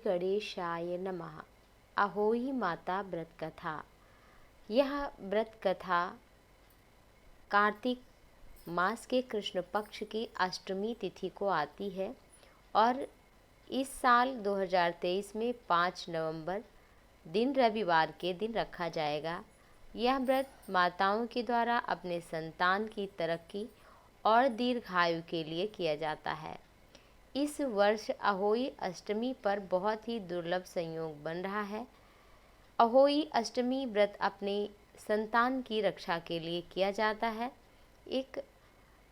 गणेशाय नमः। अहोई माता व्रत कथा। यह व्रत कथा कार्तिक मास के कृष्ण पक्ष की अष्टमी तिथि को आती है और इस साल 2023 में 5 नवंबर दिन रविवार के दिन रखा जाएगा। यह व्रत माताओं के द्वारा अपने संतान की तरक्की और दीर्घायु के लिए किया जाता है। इस वर्ष अहोई अष्टमी पर बहुत ही दुर्लभ संयोग बन रहा है। अहोई अष्टमी व्रत अपने संतान की रक्षा के लिए किया जाता है।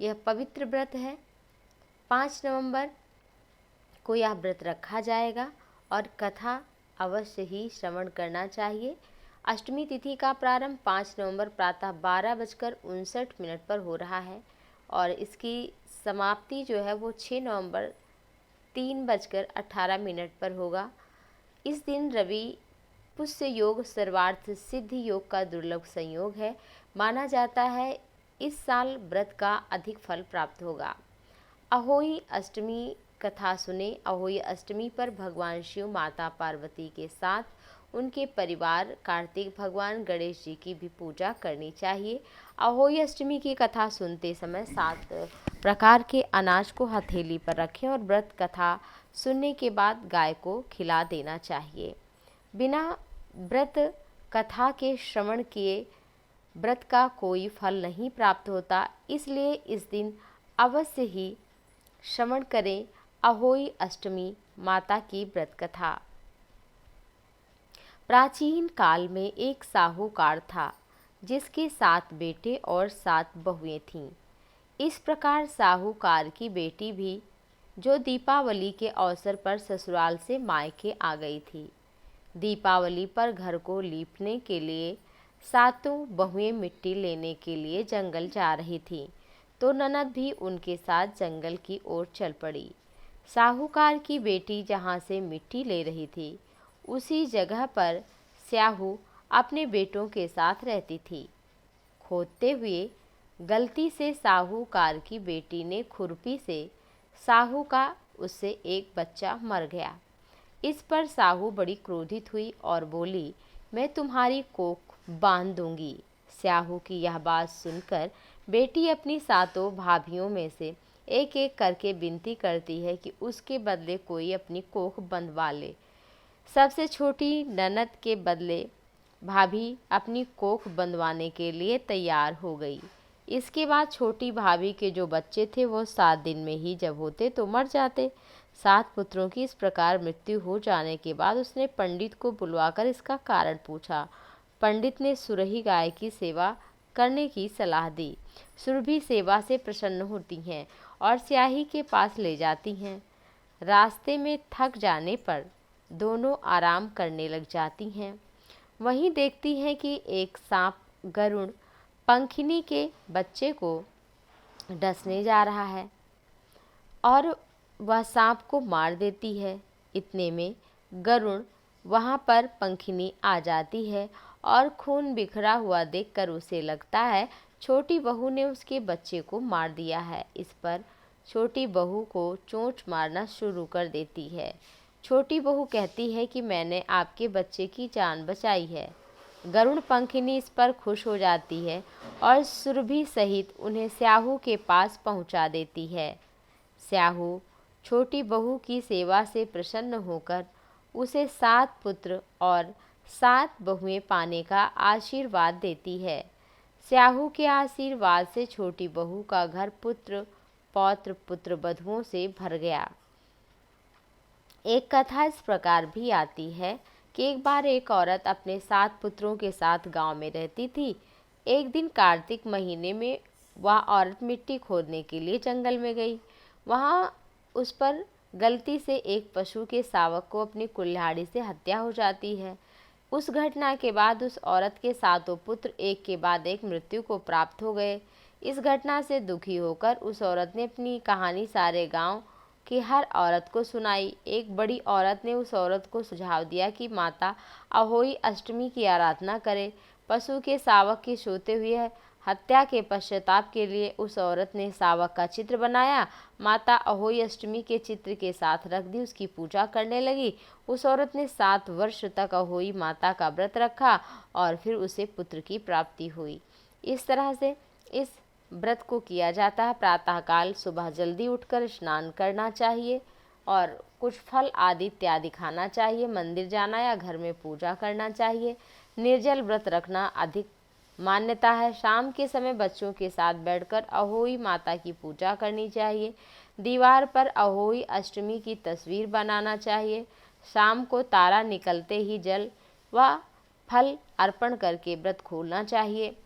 यह पवित्र व्रत है। 5 नवंबर को यह व्रत रखा जाएगा और कथा अवश्य ही श्रवण करना चाहिए। अष्टमी तिथि का प्रारंभ 5 नवंबर प्रातः 12:59 पर हो रहा है और इसकी समाप्ति जो है वो 6 नवंबर 3:18 पर होगा। इस दिन रवि पुष्य योग सर्वार्थ सिद्धि योग का दुर्लभ संयोग है। माना जाता है इस साल व्रत का अधिक फल प्राप्त होगा। अहोई अष्टमी कथा सुने। अहोई अष्टमी पर भगवान शिव माता पार्वती के साथ उनके परिवार कार्तिक भगवान गणेश जी की भी पूजा करनी चाहिए। अहोई अष्टमी की कथा सुनते समय 7 प्रकार के अनाज को हथेली पर रखें और व्रत कथा सुनने के बाद गाय को खिला देना चाहिए। बिना व्रत कथा के श्रवण किए व्रत का कोई फल नहीं प्राप्त होता, इसलिए इस दिन अवश्य ही श्रवण करें अहोई अष्टमी माता की व्रत कथा। प्राचीन काल में एक साहूकार था जिसके 7 बेटे और 7 बहुएं थीं। इस प्रकार साहूकार की बेटी भी जो दीपावली के अवसर पर ससुराल से मायके आ गई थी। दीपावली पर घर को लीपने के लिए 7 बहुएं मिट्टी लेने के लिए जंगल जा रही थीं, तो ननद भी उनके साथ जंगल की ओर चल पड़ी। साहूकार की बेटी जहाँ से मिट्टी ले रही थी उसी जगह पर स्याहू अपने बेटों के साथ रहती थी। खोदते हुए गलती से साहूकार की बेटी ने खुरपी से साहू का उससे एक बच्चा मर गया। इस पर साहू बड़ी क्रोधित हुई और बोली, मैं तुम्हारी कोख बांध दूंगी। स्याहू की यह बात सुनकर बेटी अपनी 7 भाभियों में से एक एक करके विनती करती है कि उसके बदले कोई अपनी कोख बंधवा ले। सबसे छोटी ननद के बदले भाभी अपनी कोख बंधवाने के लिए तैयार हो गई। इसके बाद छोटी भाभी के जो बच्चे थे वो 7 दिन में ही जब होते तो मर जाते। 7 पुत्रों की इस प्रकार मृत्यु हो जाने के बाद उसने पंडित को बुलवाकर इसका कारण पूछा। पंडित ने सुरही गाय की सेवा करने की सलाह दी। सुरभि सेवा से प्रसन्न होती हैं और स्याही के पास ले जाती हैं। रास्ते में थक जाने पर दोनों आराम करने लग जाती हैं। वहीं देखती हैं कि एक सांप गरुड़ पंखिनी के बच्चे को डसने जा रहा है और वह सांप को मार देती है। इतने में गरुड़ वहां पर पंखिनी आ जाती है और खून बिखरा हुआ देखकर उसे लगता है छोटी बहू ने उसके बच्चे को मार दिया है। इस पर छोटी बहू को चोंच मारना शुरू कर देती है। छोटी बहू कहती है कि मैंने आपके बच्चे की जान बचाई है। गरुड़ पंखिनी इस पर खुश हो जाती है और सुरभि सहित उन्हें स्याहू के पास पहुंचा देती है। स्याहू छोटी बहू की सेवा से प्रसन्न होकर उसे 7 पुत्र और 7 बहुएं पाने का आशीर्वाद देती है। स्याहू के आशीर्वाद से छोटी बहू का घर पुत्र पौत्र पुत्र बधुओं से भर गया। एक कथा इस प्रकार भी आती है कि एक बार एक औरत अपने 7 पुत्रों के साथ गांव में रहती थी। एक दिन कार्तिक महीने में वह औरत मिट्टी खोदने के लिए जंगल में गई। वहां उस पर गलती से एक पशु के शावक को अपनी कुल्हाड़ी से हत्या हो जाती है। उस घटना के बाद उस औरत के 7 पुत्र एक के बाद एक मृत्यु को प्राप्त हो गए। इस घटना से दुखी होकर उस औरत ने अपनी कहानी सारे गांव की हर औरत को सुनाई। एक बड़ी औरत ने उस औरत को सुझाव दिया कि माता अहोई अष्टमी की आराधना करे। पशु के शावक की सोते हुए हत्या के पश्चाताप के लिए उस औरत ने शावक का चित्र बनाया, माता अहोई अष्टमी के चित्र के साथ रख दी, उसकी पूजा करने लगी। उस औरत ने 7 वर्ष तक अहोई माता का व्रत रखा और फिर उसे पुत्र की प्राप्ति हुई। इस तरह से इस व्रत को किया जाता है। प्रातःकाल सुबह जल्दी उठकर स्नान करना चाहिए और कुछ फल आदि इत्यादि खाना चाहिए। मंदिर जाना या घर में पूजा करना चाहिए। निर्जल व्रत रखना अधिक मान्यता है। शाम के समय बच्चों के साथ बैठकर अहोई माता की पूजा करनी चाहिए। दीवार पर अहोई अष्टमी की तस्वीर बनाना चाहिए। शाम को तारा निकलते ही जल व फल अर्पण करके व्रत खोलना चाहिए।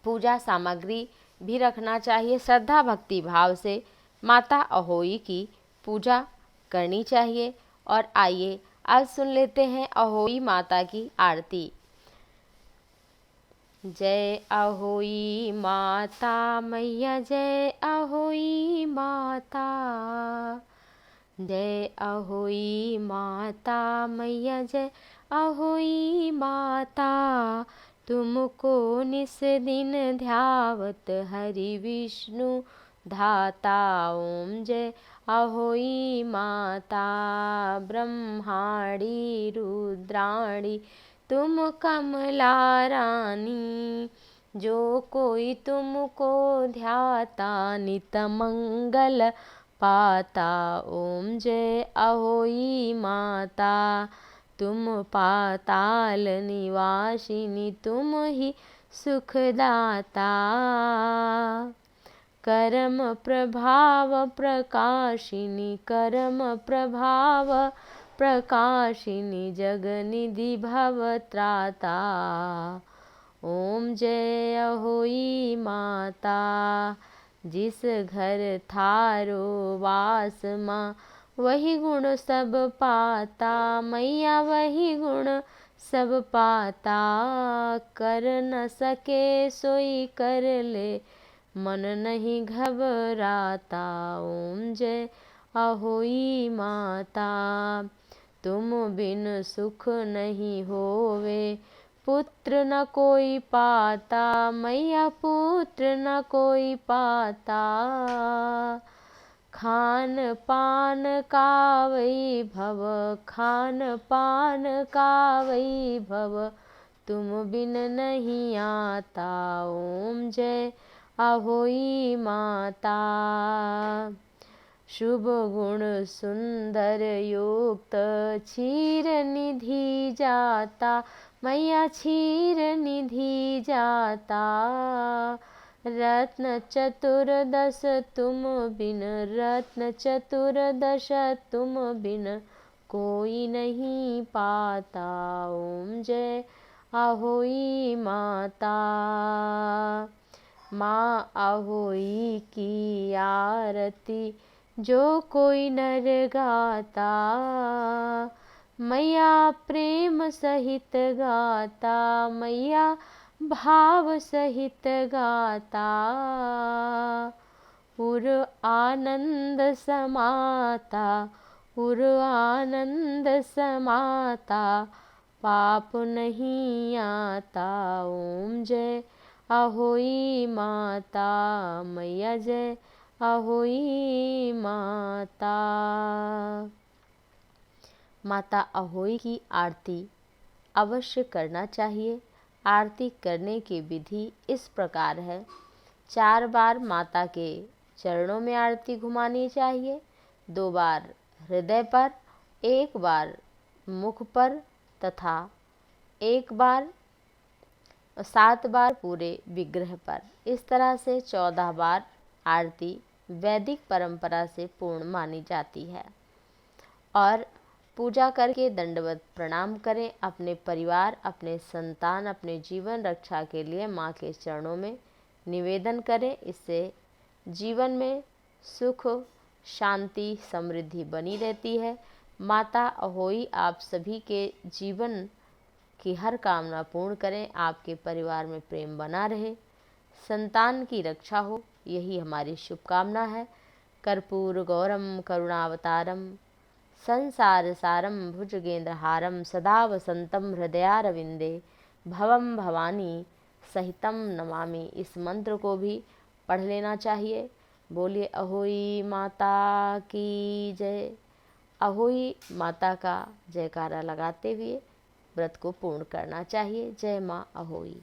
पूजा सामग्री भी रखना चाहिए। श्रद्धा भक्ति भाव से माता अहोई की पूजा करनी चाहिए। और आइए अब सुन लेते हैं अहोई माता की आरती। जय अहोई माता मैया, जय अहोई माता, जय अहोई माता मैया, जय अहोई माता। तुमको निस दिन ध्यावत हरि विष्णु धाता। ओम जय अहोई माता। ब्रह्माणी रुद्राणी तुम कमला रानी, जो कोई तुमको ध्याता नित मंगल पाता। ओम जय अहोई माता। तुम पाताल निवासिनी, तुम ही सुखदाता। कर्म प्रभाव प्रकाशिनी, कर्म प्रभाव प्रकाशिनी, जगनिधि भवत्राता। ओम जय अहोई माता। जिस घर थारो वास माँ, वही गुण सब पाता। मैया वही गुण सब पाता। कर न सके सोई कर ले, मन नहीं घबराता। ओम जय अहोई माता। तुम बिन सुख नहीं होवे, पुत्र न कोई पाता। मैया पुत्र न कोई पाता। खान पान का वैभव, खान पान का वैभव, तुम बिन नहीं आता। ओम जय अहोई माता। शुभ गुण सुंदर युक्त, क्षीर निधि जाता। मैया क्षीर निधि जाता। रत्न चतुर्दश तुम बिन, रत्न चतुर्दश तुम बिन, कोई नहीं पाता। ओम जय अहोई माता। माँ अहोई की आरती, जो कोई नर गाता। मैया प्रेम सहित गाता। मैया भाव सहित गाता। उर आनंद समाता, उर आनंद समाता, पाप नहीं आता। ओम जय अहोई माता। मैया जय अहोई माता। माता अहोई की आरती अवश्य करना चाहिए। आरती करने की विधि इस प्रकार है। 4 बार माता के चरणों में आरती घुमानी चाहिए। 2 बार हृदय पर, 1 बार मुख पर तथा 1 बार 7 बार पूरे विग्रह पर। इस तरह से 14 बार आरती वैदिक परंपरा से पूर्ण मानी जाती है। और पूजा करके दंडवत प्रणाम करें। अपने परिवार, अपने संतान, अपने जीवन रक्षा के लिए माँ के चरणों में निवेदन करें। इससे जीवन में सुख, शांति, समृद्धि बनी रहती है। माता अहोई आप सभी के जीवन की हर कामना पूर्ण करें। आपके परिवार में प्रेम बना रहे, संतान की रक्षा हो, यही हमारी शुभकामना है। कर्पूर गौरम करुणावतारम, संसार सारम भुजगेंद्रहारम, सदा वसंतम हृदयारविंदे, भवम भवानी सहितम नमामि, इस मंत्र को भी पढ़ लेना चाहिए। बोलिए अहोई माता की जय। अहोई माता का जयकारा लगाते हुए व्रत को पूर्ण करना चाहिए। जय माँ अहोई।